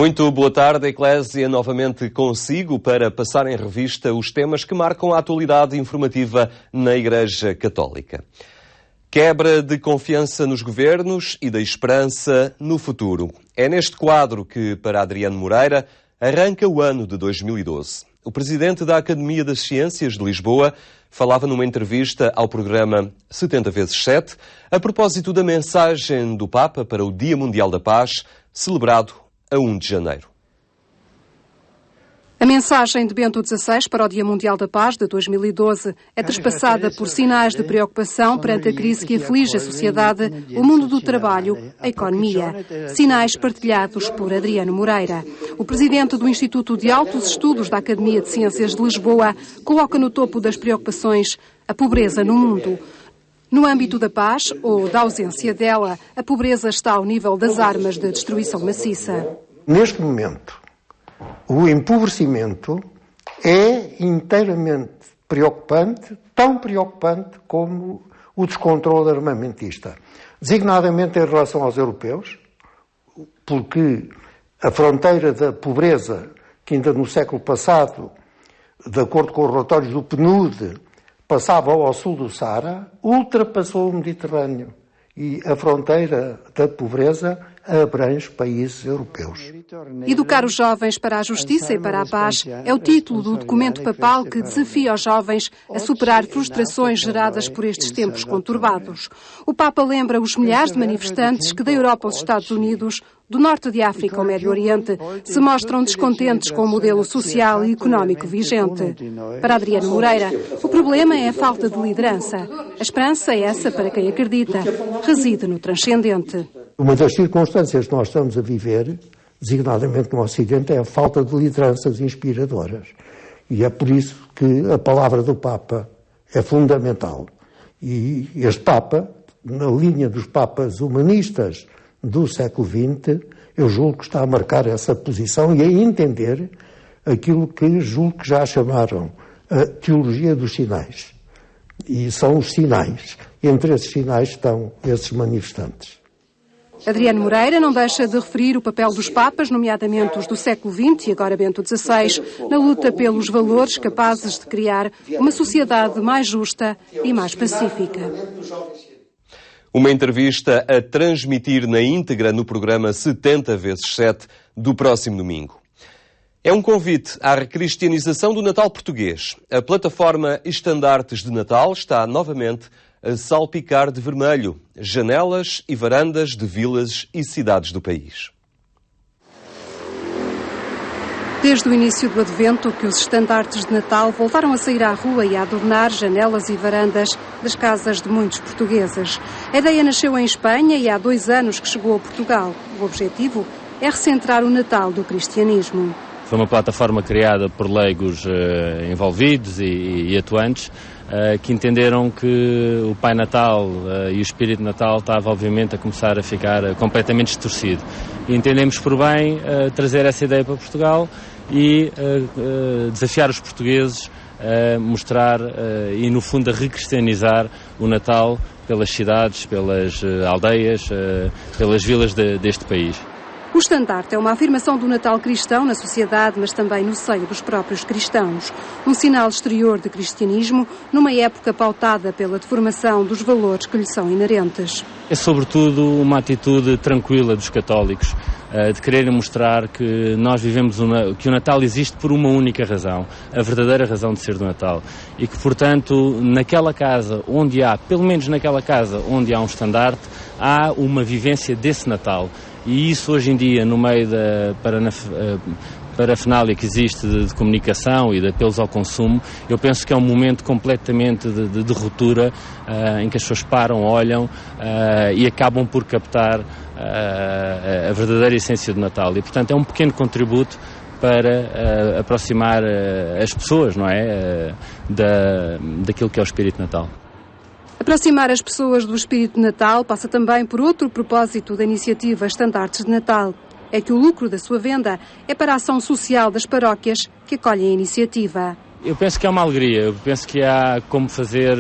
Muito boa tarde, Eclésia, novamente consigo para passar em revista os temas que marcam a atualidade informativa na Igreja Católica. Quebra de confiança nos governos e da esperança no futuro. É neste quadro que, para Adriano Moreira, arranca o ano de 2012. O presidente da Academia das Ciências de Lisboa falava numa entrevista ao programa 70x7 a propósito da mensagem do Papa para o Dia Mundial da Paz, celebrado a 1 de janeiro. A mensagem de Bento XVI para o Dia Mundial da Paz de 2012 é trespassada por sinais de preocupação perante a crise que aflige a sociedade, o mundo do trabalho, a economia. Sinais partilhados por Adriano Moreira. O presidente do Instituto de Altos Estudos da Academia de Ciências de Lisboa coloca no topo das preocupações a pobreza no mundo. No âmbito da paz, ou da ausência dela, a pobreza está ao nível das armas de destruição maciça. Neste momento, o empobrecimento é inteiramente preocupante, tão preocupante como o descontrole armamentista. Designadamente em relação aos europeus, porque a fronteira da pobreza, que ainda no século passado, de acordo com os relatórios do PNUD, passava ao sul do Saara, ultrapassou o Mediterrâneo. E a fronteira da pobreza abrange países europeus. Educar os jovens para a justiça e para a paz é o título do documento papal que desafia os jovens a superar frustrações geradas por estes tempos conturbados. O Papa lembra os milhares de manifestantes que da Europa aos Estados Unidos, do norte de África ao Médio Oriente, se mostram descontentes com o modelo social e económico vigente. Para Adriano Moreira, o problema é a falta de liderança. A esperança, essa para quem acredita, reside no transcendente. Uma das circunstâncias que nós estamos a viver, designadamente no Ocidente, é a falta de lideranças inspiradoras. E é por isso que a palavra do Papa é fundamental. E este Papa, na linha dos papas humanistas do século XX, eu julgo que está a marcar essa posição e a entender aquilo que julgo que já chamaram a teologia dos sinais. E são os sinais. Entre esses sinais estão esses manifestantes. Adriano Moreira não deixa de referir o papel dos papas, nomeadamente os do século XX e agora Bento XVI, na luta pelos valores capazes de criar uma sociedade mais justa e mais pacífica. Uma entrevista a transmitir na íntegra no programa 70x7 do próximo domingo. É um convite à recristianização do Natal português. A plataforma Estandartes de Natal está novamente a salpicar de vermelho janelas e varandas de vilas e cidades do país. Desde o início do Advento que os estandartes de Natal voltaram a sair à rua e a adornar janelas e varandas das casas de muitos portugueses. A ideia nasceu em Espanha e há 2 anos que chegou a Portugal. O objetivo é recentrar o Natal do cristianismo. Foi uma plataforma criada por leigos envolvidos e atuantes que entenderam que o Pai Natal e o Espírito de Natal estava obviamente a começar a ficar completamente distorcido. E entendemos por bem trazer essa ideia para Portugal e desafiar os portugueses a mostrar e no fundo a recristianizar o Natal pelas cidades, pelas aldeias, pelas vilas deste país. O estandarte é uma afirmação do Natal cristão na sociedade, mas também no seio dos próprios cristãos. Um sinal exterior de cristianismo numa época pautada pela deformação dos valores que lhe são inerentes. É sobretudo uma atitude tranquila dos católicos, de quererem mostrar que nós vivemos, que o Natal existe por uma única razão, a verdadeira razão de ser do Natal. E que, portanto, naquela casa onde há, pelo menos naquela casa onde há um estandarte, há uma vivência desse Natal. E isso hoje em dia, no meio da parafernália que existe de comunicação e de apelos ao consumo, eu penso que é um momento completamente de ruptura, em que as pessoas param, olham e acabam por captar a verdadeira essência do Natal. E, portanto, é um pequeno contributo para aproximar as pessoas, não é, daquilo que é o espírito de Natal. Aproximar as pessoas do espírito de Natal passa também por outro propósito da iniciativa Estandartes de Natal. É que o lucro da sua venda é para a ação social das paróquias que acolhem a iniciativa. Eu penso que é uma alegria, eu penso que há como fazer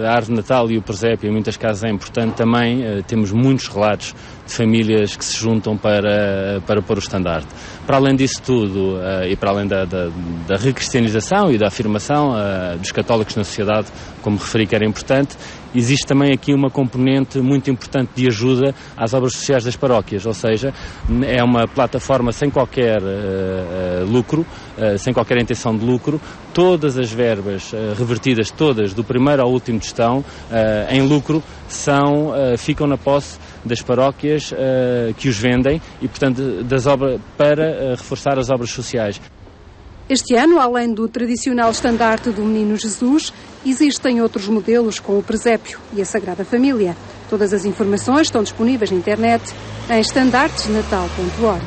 a árvore de Natal e o presépio, em muitas casas é importante também, temos muitos relatos famílias que se juntam para pôr o estandarte. Para além disso tudo, e para além da recristianização e da afirmação dos católicos na sociedade, como referi que era importante, existe também aqui uma componente muito importante de ajuda às obras sociais das paróquias, ou seja, é uma plataforma sem qualquer lucro, sem qualquer intenção de lucro. Todas as verbas revertidas, todas, do primeiro ao último tostão, em lucro, ficam na posse das paróquias que os vendem e, portanto, para reforçar as obras sociais. Este ano, além do tradicional estandarte do Menino Jesus, existem outros modelos com o presépio e a Sagrada Família. Todas as informações estão disponíveis na internet em estandartesnatal.org.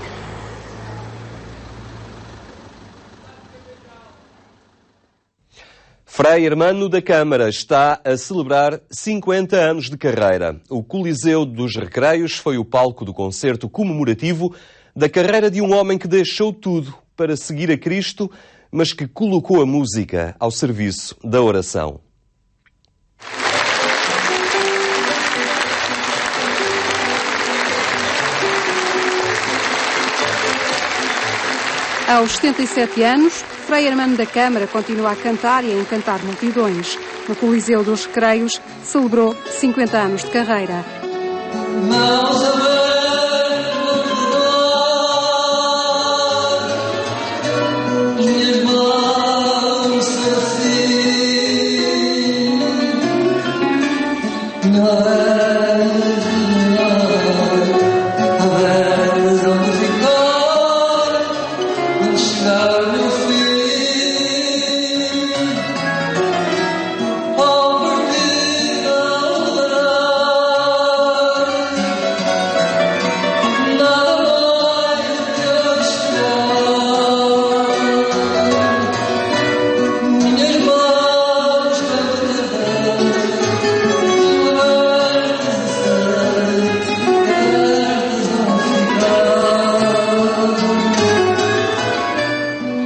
Frei Hermano da Câmara está a celebrar 50 anos de carreira. O Coliseu dos Recreios foi o palco do concerto comemorativo da carreira de um homem que deixou tudo para seguir a Cristo, mas que colocou a música ao serviço da oração. Aos 77 anos, Frei Hermano da Câmara continua a cantar e a encantar multidões. No Coliseu dos Recreios, celebrou 50 anos de carreira.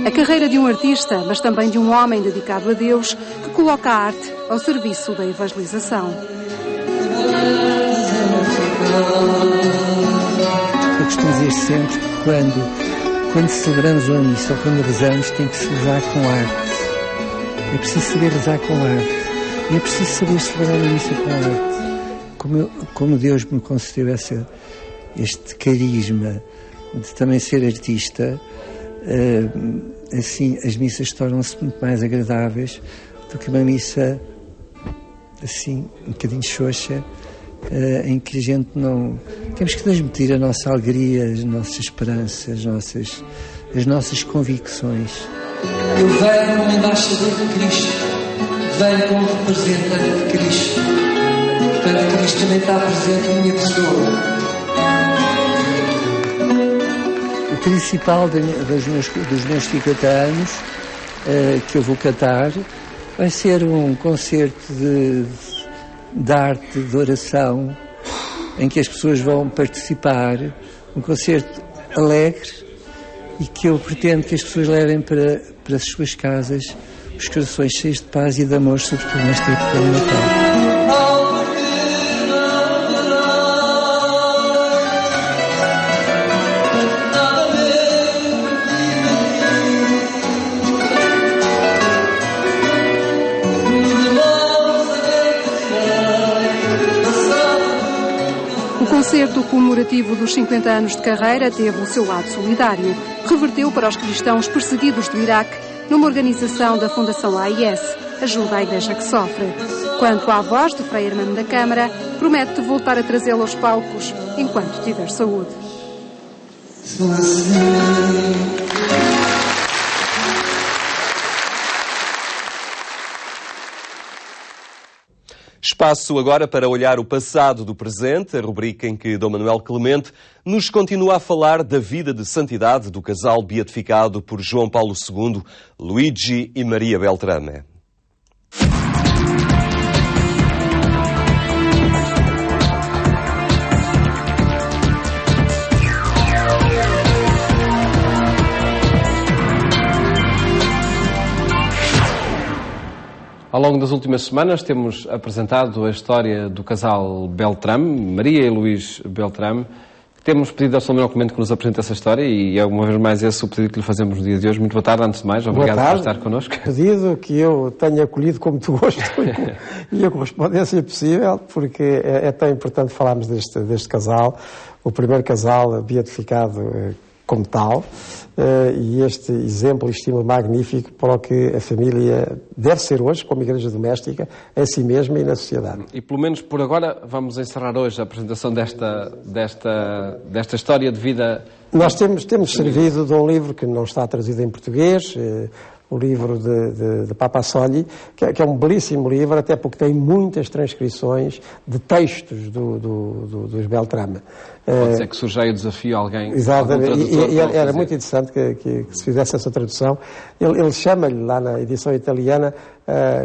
A carreira de um artista, mas também de um homem dedicado a Deus, que coloca a arte ao serviço da evangelização. Eu costumo dizer sempre que quando celebramos uma missa ou quando rezamos, tem que se rezar com arte. É preciso saber rezar com arte. E é preciso saber celebrar uma missa com arte. Como Deus me concedeu este carisma de também ser artista, assim as missas tornam-se muito mais agradáveis do que uma missa assim um bocadinho xoxa, em que a gente não... Temos que transmitir a nossa alegria, as nossas esperanças, as nossas convicções. Eu venho como embaixador de Cristo, venho como representante de Cristo. Portanto, Cristo também está presente na minha pessoa. O principal dos meus 50 anos que eu vou cantar vai ser um concerto de arte, de oração, em que as pessoas vão participar, um concerto alegre e que eu pretendo que as pessoas levem para as suas casas os corações cheios de paz e de amor, sobretudo nesta época de Natal. O concerto comemorativo dos 50 anos de carreira teve o seu lado solidário. Reverteu para os cristãos perseguidos do Iraque numa organização da Fundação AIS, Ajuda à Igreja que Sofre. Quanto à voz de Frei Hermano da Câmara, promete voltar a trazê-la aos palcos enquanto tiver saúde. Espaço agora para olhar o passado do presente, a rubrica em que Dom Manuel Clemente nos continua a falar da vida de santidade do casal beatificado por João Paulo II, Luigi e Maria Beltrame. Ao Ao longo das últimas semanas temos apresentado a história do casal Beltrame, Maria e Luís Beltrame. Temos pedido ao Sr. Manuel Clemente que nos apresente essa história e é uma vez mais esse o pedido que lhe fazemos no dia de hoje. Muito boa tarde, antes de mais. Obrigado por estar connosco. Pedido que eu tenho acolhido com muito gosto e a correspondência possível, porque é tão importante falarmos deste casal, o primeiro casal beatificado como tal, e este exemplo e estímulo magnífico para o que a família deve ser hoje, como igreja doméstica, em si mesma e na sociedade. E pelo menos por agora vamos encerrar hoje a apresentação desta história de vida. Nós temos servido de um livro que não está traduzido em português, o livro de Papa Soli, que é um belíssimo livro, até porque tem muitas transcrições de textos dos Beltrame. Pode ser que surja aí o desafio a alguém. Exatamente, e era muito interessante que se fizesse essa tradução. Ele chama-lhe, lá na edição italiana,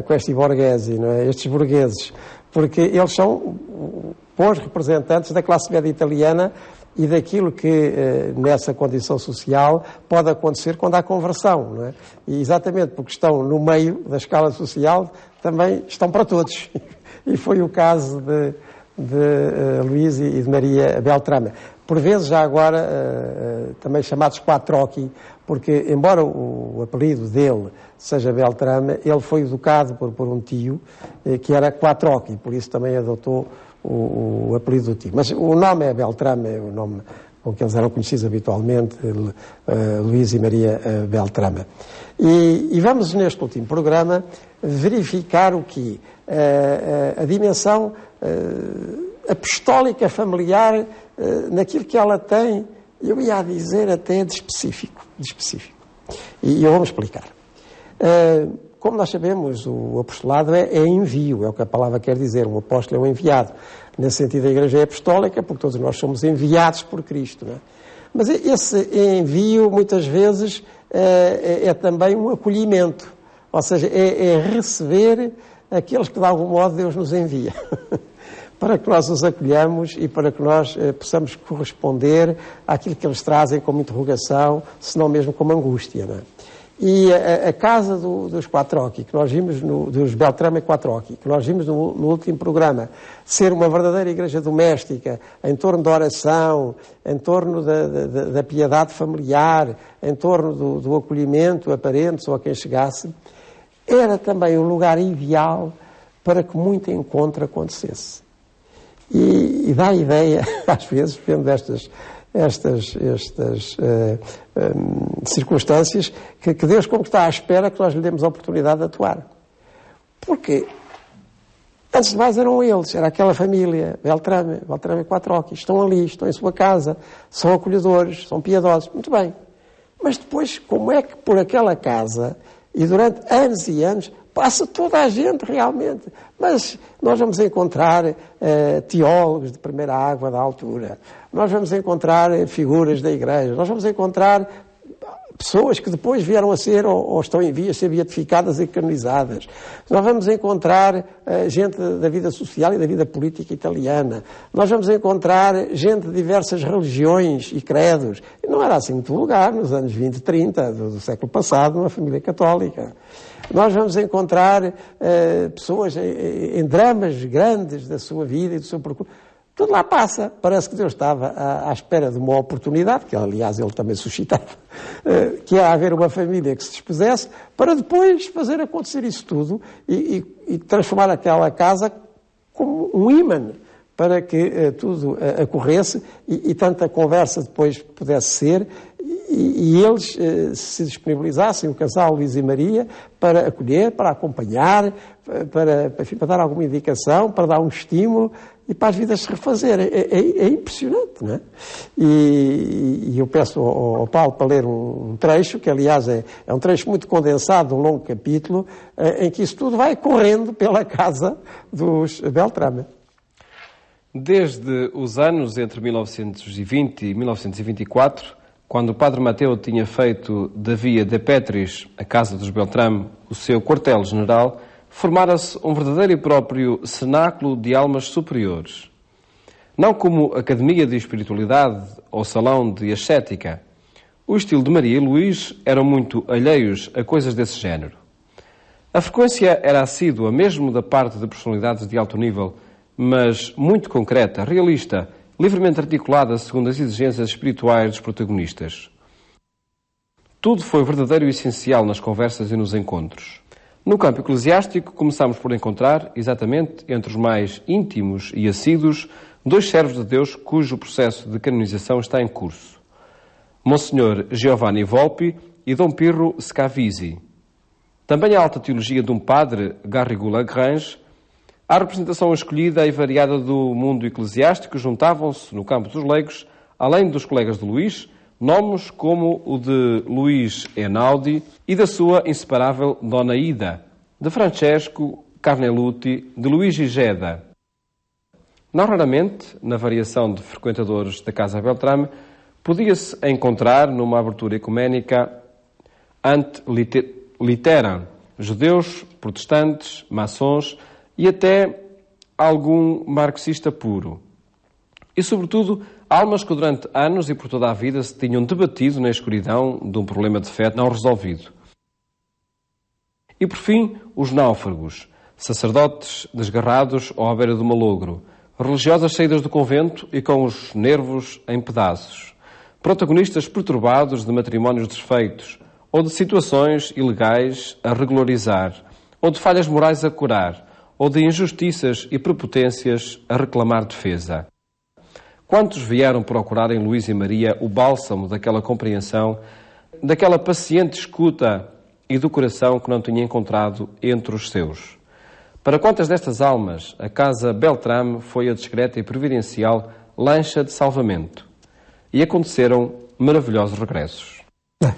questi borghesi, não é? Estes burgueses, porque eles são bons representantes da classe média italiana e daquilo que, nessa condição social, pode acontecer quando há conversão, não é? E exatamente porque estão no meio da escala social, também estão para todos. E foi o caso de Luís e de Maria Beltrame. Por vezes, já agora, também chamados Quattrocchi, porque, embora o apelido dele seja Beltrame, ele foi educado por um tio que era Quattrocchi, por isso também adotou o apelido do tio. Mas o nome é Beltrame, é o nome com que eles eram conhecidos habitualmente, Luís e Maria Beltrame. E vamos, neste último programa, verificar o que? A dimensão apostólica familiar naquilo que ela tem, eu ia dizer até de específico. E eu vou-me explicar. Como nós sabemos, o apostolado é envio, é o que a palavra quer dizer. Um apóstolo é um enviado. Nesse sentido, a Igreja é apostólica, porque todos nós somos enviados por Cristo. Não é? Mas esse envio, muitas vezes, é também um acolhimento. Ou seja, é receber aqueles que, de algum modo, Deus nos envia. Para que nós os acolhamos e para que nós possamos corresponder àquilo que eles trazem como interrogação, se não mesmo como angústia. Não é? E a casa dos Quattrocchi, que nós vimos, dos Beltrame e Quattrocchi, que nós vimos no último programa, ser uma verdadeira igreja doméstica, em torno da oração, em torno da piedade familiar, em torno do acolhimento a parentes ou a quem chegasse, era também um lugar ideal para que muito encontro acontecesse. E dá a ideia, às vezes, vendo estas circunstâncias, que Deus, como está à espera que nós lhe demos a oportunidade de atuar. Porque, antes de mais, eram eles, era aquela família, Beltrame e Quattrocchi, estão ali, estão em sua casa, são acolhedores, são piedosos, muito bem. Mas depois, como é que por aquela casa, e durante anos e anos, passa toda a gente realmente. Mas nós vamos encontrar teólogos de primeira água da altura, nós vamos encontrar figuras da igreja, nós vamos encontrar pessoas que depois vieram a ser ou estão em vias de ser beatificadas e canonizadas. Nós vamos encontrar gente da vida social e da vida política italiana. Nós vamos encontrar gente de diversas religiões e credos. E não era assim muito vulgar nos anos 20 e 30 do século passado, numa família católica. Nós vamos encontrar pessoas em dramas grandes da sua vida e do seu percurso. Tudo lá passa. Parece que Deus estava à espera de uma oportunidade, que aliás ele também suscitava, que ia haver uma família que se dispusesse para depois fazer acontecer isso tudo e transformar aquela casa como um ímã para que tudo ocorresse e tanta conversa depois pudesse ser e eles se disponibilizassem, o casal Luís e Maria, para acolher, para acompanhar, para dar alguma indicação, para dar um estímulo e para as vidas se refazerem. É impressionante, não é? E eu peço ao Paulo para ler um trecho, que aliás é um trecho muito condensado, um longo capítulo, em que isso tudo vai correndo pela casa dos Beltrame. Desde os anos entre 1920 e 1924, quando o Padre Mateu tinha feito da Via de Petris, a casa dos Beltrame, o seu quartel-general, formara-se um verdadeiro e próprio cenáculo de almas superiores. Não como academia de espiritualidade ou salão de ascética. O estilo de Maria e Luís eram muito alheios a coisas desse género. A frequência era assídua, mesmo da parte de personalidades de alto nível, mas muito concreta, realista, livremente articulada segundo as exigências espirituais dos protagonistas. Tudo foi verdadeiro e essencial nas conversas e nos encontros. No campo eclesiástico, começamos por encontrar, exatamente entre os mais íntimos e assíduos, dois servos de Deus cujo processo de canonização está em curso. Monsenhor Giovanni Volpi e Dom Pirro Scavisi. Também a alta teologia de um padre, Garrigou Lagrange. À representação escolhida e variada do mundo eclesiástico juntavam-se, no campo dos leigos, além dos colegas de Luís, nomes como o de Luís Einaudi e da sua inseparável Dona Ida, de Francesco Carneluti, de Luís Geda. Não raramente, na variação de frequentadores da Casa Beltrame, podia-se encontrar numa abertura ecuménica ante literam, judeus, protestantes, maçons e até algum marxista puro. E, sobretudo, almas que durante anos e por toda a vida se tinham debatido na escuridão de um problema de fé não resolvido. E, por fim, os náufragos, sacerdotes desgarrados à beira do malogro, religiosas saídas do convento e com os nervos em pedaços, protagonistas perturbados de matrimónios desfeitos, ou de situações ilegais a regularizar, ou de falhas morais a curar, ou de injustiças e prepotências a reclamar defesa. Quantos vieram procurar em Luís e Maria o bálsamo daquela compreensão, daquela paciente escuta e do coração que não tinha encontrado entre os seus? Para quantas destas almas a Casa Beltrame foi a discreta e providencial lancha de salvamento? E aconteceram maravilhosos regressos.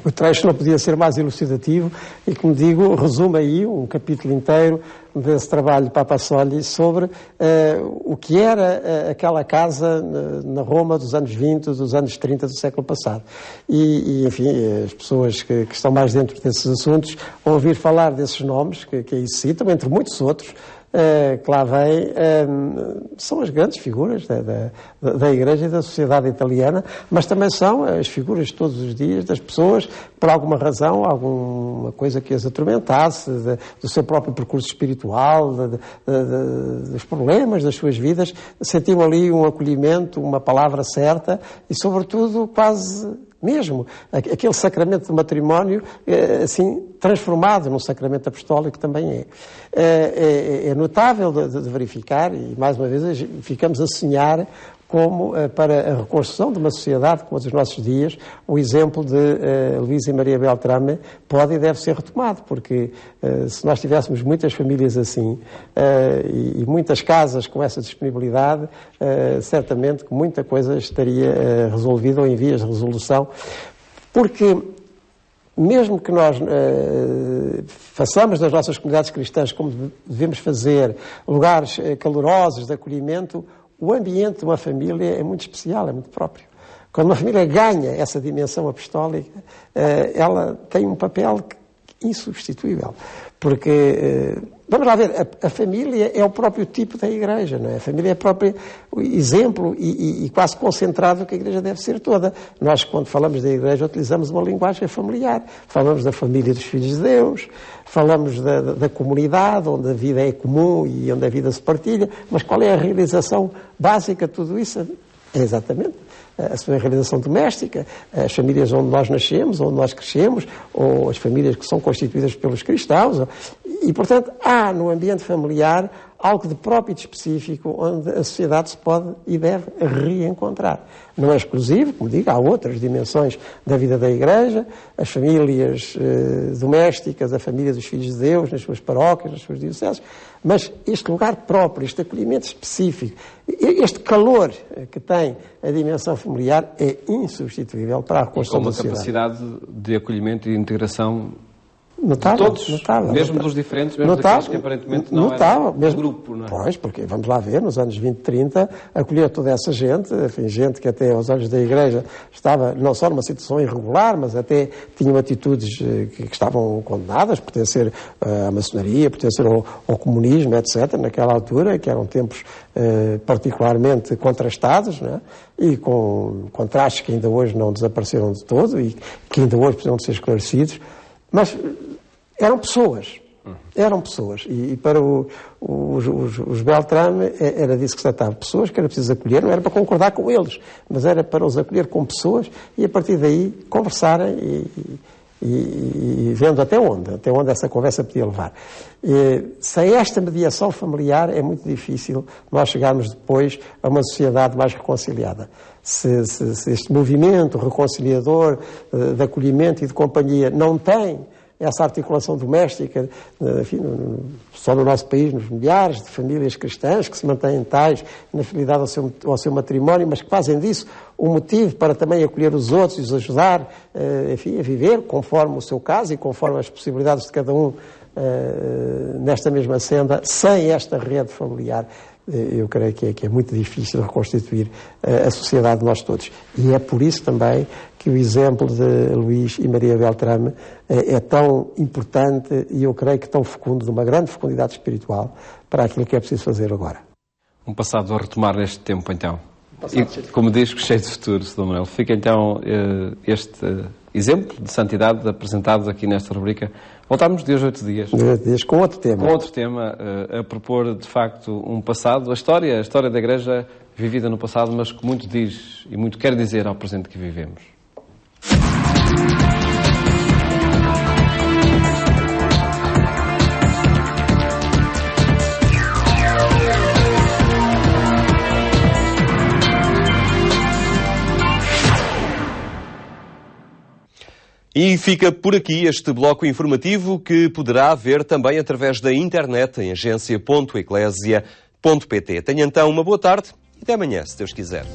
O trecho não podia ser mais elucidativo e, como digo, resume aí um capítulo inteiro desse trabalho de Papa Soli sobre o que era aquela casa na Roma dos anos 20, dos anos 30 do século passado. E enfim, as pessoas que estão mais dentro desses assuntos, ao ouvir falar desses nomes, que aí se citam, entre muitos outros, que lá vem, são as grandes figuras da Igreja e da sociedade italiana, mas também são as figuras de todos os dias das pessoas, por alguma razão, alguma coisa que as atormentasse, do seu próprio percurso espiritual, dos problemas das suas vidas, sentiam ali um acolhimento, uma palavra certa e, sobretudo, quase mesmo aquele sacramento do matrimónio, assim, transformado num sacramento apostólico também é notável de verificar e, mais uma vez, ficamos a sonhar como, para a reconstrução de uma sociedade como a dos nossos dias, o exemplo de Luís e Maria Beltrame pode e deve ser retomado, porque se nós tivéssemos muitas famílias assim e muitas casas com essa disponibilidade, certamente que muita coisa estaria resolvida ou em vias de resolução, porque mesmo que nós façamos das nossas comunidades cristãs, como devemos fazer, lugares calorosos de acolhimento, o ambiente de uma família é muito especial, é muito próprio. Quando uma família ganha essa dimensão apostólica, ela tem um papel insubstituível. Porque, vamos lá ver, a família é o próprio tipo da Igreja, não é? A família é o próprio exemplo e quase concentrado que a Igreja deve ser toda. Nós, quando falamos da Igreja, utilizamos uma linguagem familiar. Falamos da família dos filhos de Deus, falamos da comunidade, onde a vida é comum e onde a vida se partilha, mas qual é a realização básica de tudo isso? É exatamente a sua realização doméstica, as famílias onde nós nascemos, onde nós crescemos, ou as famílias que são constituídas pelos cristãos. E, portanto, há no ambiente familiar algo de próprio e de específico onde a sociedade se pode e deve reencontrar. Não é exclusivo, como digo, há outras dimensões da vida da Igreja, as famílias domésticas, a família dos filhos de Deus, nas suas paróquias, nas suas dioceses, mas este lugar próprio, este acolhimento específico, este calor que tem a dimensão familiar é insubstituível para a reconstrução da sociedade. Com uma capacidade de acolhimento e de integração notável, de todos, notável, mesmo notável. Dos diferentes, mesmo daqueles que aparentemente não eram do grupo, não é? Pois, porque vamos lá ver, nos anos 20 e 30, acolher toda essa gente, enfim, gente que até aos olhos da Igreja estava não só numa situação irregular, mas até tinham atitudes que estavam condenadas, pertencer à maçonaria, pertencer ao comunismo, etc., naquela altura, que eram tempos particularmente contrastados, não é? E com contrastes que ainda hoje não desapareceram de todo e que ainda hoje precisam de ser esclarecidos, mas eram pessoas Eram pessoas. E para os Beltrame era disso que se tratava. Pessoas que era preciso acolher, não era para concordar com eles, mas era para os acolher como pessoas e a partir daí conversarem e vendo até onde essa conversa podia levar. Sem esta mediação familiar é muito difícil nós chegarmos depois a uma sociedade mais reconciliada. Se este movimento reconciliador de acolhimento e de companhia não tem essa articulação doméstica, enfim, só no nosso país, nos milhares de famílias cristãs que se mantêm tais na fidelidade ao seu matrimónio, mas que fazem disso um motivo para também acolher os outros e os ajudar, enfim, a viver conforme o seu caso e conforme as possibilidades de cada um nesta mesma senda, sem esta rede familiar. Eu creio que é muito difícil reconstituir a sociedade de nós todos. E é por isso também que o exemplo de Luís e Maria Beltrame é tão importante e eu creio que tão fecundo, de uma grande fecundidade espiritual, para aquilo que é preciso fazer agora. Um passado a retomar neste tempo, então. E, como diz, cheio de futuro, Sr. Manuel. Fica, então, este exemplo de santidade apresentado aqui nesta rubrica. Voltamos de hoje a 8 dias. De 8 dias, com outro tema. Com outro tema, a propor, de facto, um passado, a história da Igreja vivida no passado, mas que muito diz e muito quer dizer ao presente que vivemos. E fica por aqui este bloco informativo que poderá ver também através da internet em agência.eclesia.pt. Tenha então uma boa tarde e até amanhã, se Deus quiser.